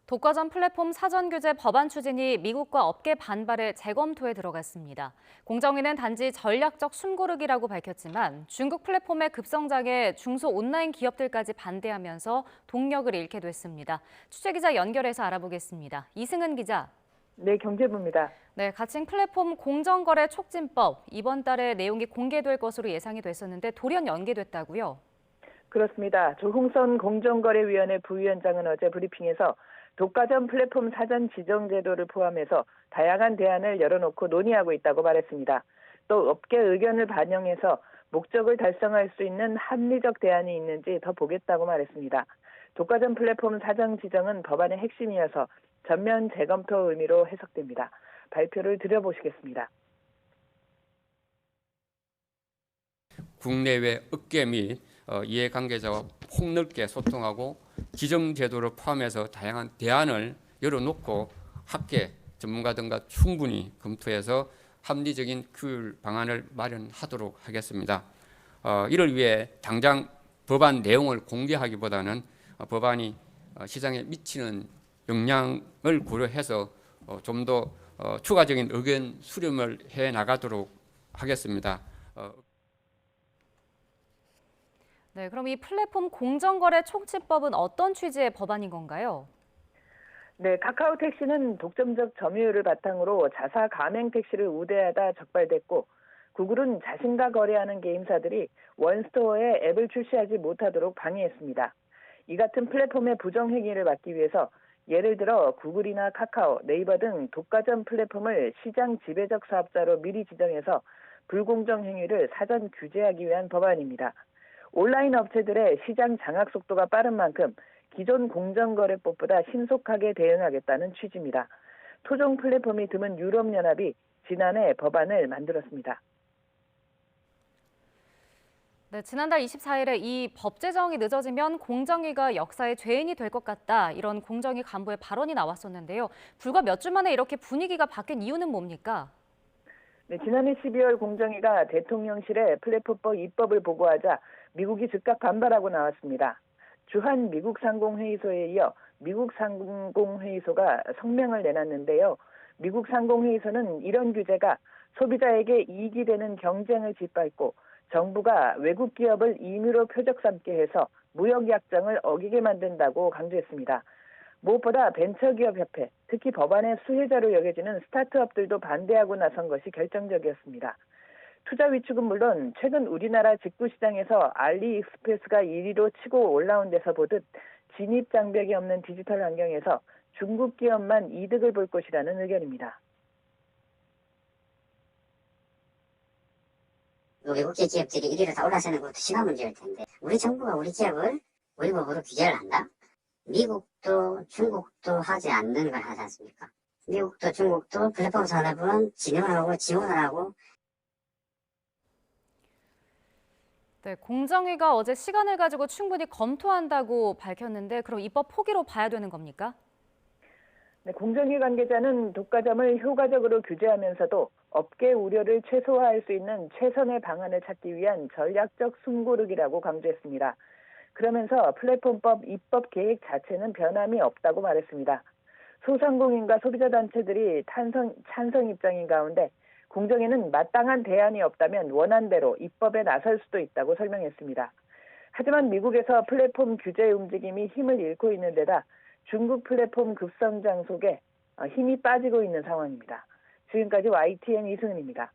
독과점 플랫폼 사전 규제 법안 추진이 미국과 업계 반발의 재검토에 들어갔습니다. 공정위는 단지 전략적 숨고르기라고 밝혔지만 중국 플랫폼의 급성장에 중소 온라인 기업들까지 반대하면서 동력을 잃게 됐습니다. 취재기자 연결해서 알아보겠습니다. 이승은 기자. 네, 경제부입니다. 네, 가칭 플랫폼 공정거래 촉진법 이번 달에 내용이 공개될 것으로 예상이 됐었는데 돌연 연기됐다고요? 그렇습니다. 조홍선 공정거래위원회 부위원장은 어제 브리핑에서 독과점 플랫폼 사전 지정 제도를 포함해서 다양한 대안을 열어놓고 논의하고 있다고 말했습니다. 또 업계 의견을 반영해서 목적을 달성할 수 있는 합리적 대안이 있는지 더 보겠다고 말했습니다. 독과점 플랫폼 사전 지정은 법안의 핵심이어서 전면 재검토 의미로 해석됩니다. 발표를 들여보시겠습니다. 국내외 업계 및 이해관계자와 폭넓게 소통하고 지정 제도를 포함해서 다양한 대안을 열어놓고 학계 전문가 등과 충분히 검토해서 합리적인 규율 방안을 마련하도록 하겠습니다. 이를 위해 당장 법안 내용을 공개하기보다는 법안이 시장에 미치는 영향을 고려해서 좀 더 추가적인 의견 수렴을 해 나가도록 하겠습니다. 네, 그럼 이 플랫폼 공정거래 촉진법은 어떤 취지의 법안인 건가요? 네, 카카오 택시는 독점적 점유율을 바탕으로 자사 가맹 택시를 우대하다 적발됐고, 구글은 자신과 거래하는 게임사들이 원스토어에 앱을 출시하지 못하도록 방해했습니다. 이 같은 플랫폼의 부정행위를 막기 위해서 예를 들어 구글이나 카카오, 네이버 등 독과점 플랫폼을 시장 지배적 사업자로 미리 지정해서 불공정 행위를 사전 규제하기 위한 법안입니다. 온라인 업체들의 시장 장악 속도가 빠른 만큼 기존 공정거래법보다 신속하게 대응하겠다는 취지입니다. 토종 플랫폼이 드문 유럽연합이 지난해 법안을 만들었습니다. 네, 지난달 24일에 이 법 제정이 늦어지면 공정위가 역사의 죄인이 될 것 같다. 이런 공정위 간부의 발언이 나왔었는데요. 불과 몇 주 만에 이렇게 분위기가 바뀐 이유는 뭡니까? 네, 지난해 12월 공정위가 대통령실에 플랫폼법 입법을 보고하자 미국이 즉각 반발하고 나왔습니다. 주한 미국 상공회의소에 이어 미국 상공회의소가 성명을 내놨는데요. 미국 상공회의소는 이런 규제가 소비자에게 이익이 되는 경쟁을 짓밟고 정부가 외국 기업을 임의로 표적 삼게 해서 무역 약정을 어기게 만든다고 강조했습니다. 무엇보다 벤처기업협회, 특히 법안의 수혜자로 여겨지는 스타트업들도 반대하고 나선 것이 결정적이었습니다. 투자 위축은 물론 최근 우리나라 직구시장에서 알리익스프레스가 1위로 치고 올라온 데서 보듯 진입 장벽이 없는 디지털 환경에서 중국 기업만 이득을 볼 것이라는 의견입니다. 외국계 기업들이 1위로 다 올라서는 것도 심한 문제일 텐데 우리 정부가 우리 기업을 우리 법으로 규제를 한다? 미국도 중국도 하지 않는 걸 하지 않습니까? 미국도 중국도 플랫폼 산업은 진흥을 하고 지원을 하고. 네, 공정위가 어제 시간을 가지고 충분히 검토한다고 밝혔는데 그럼 입법 포기로 봐야 되는 겁니까? 네, 공정위 관계자는 독과점을 효과적으로 규제하면서도 업계 우려를 최소화할 수 있는 최선의 방안을 찾기 위한 전략적 숨고르기라고 강조했습니다. 그러면서 플랫폼법 입법 계획 자체는 변함이 없다고 말했습니다. 소상공인과 소비자단체들이 찬성 입장인 가운데 공정위는 마땅한 대안이 없다면 원안대로 입법에 나설 수도 있다고 설명했습니다. 하지만 미국에서 플랫폼 규제 움직임이 힘을 잃고 있는 데다 중국 플랫폼 급성장 속에 힘이 빠지고 있는 상황입니다. 지금까지 YTN 이승은입니다.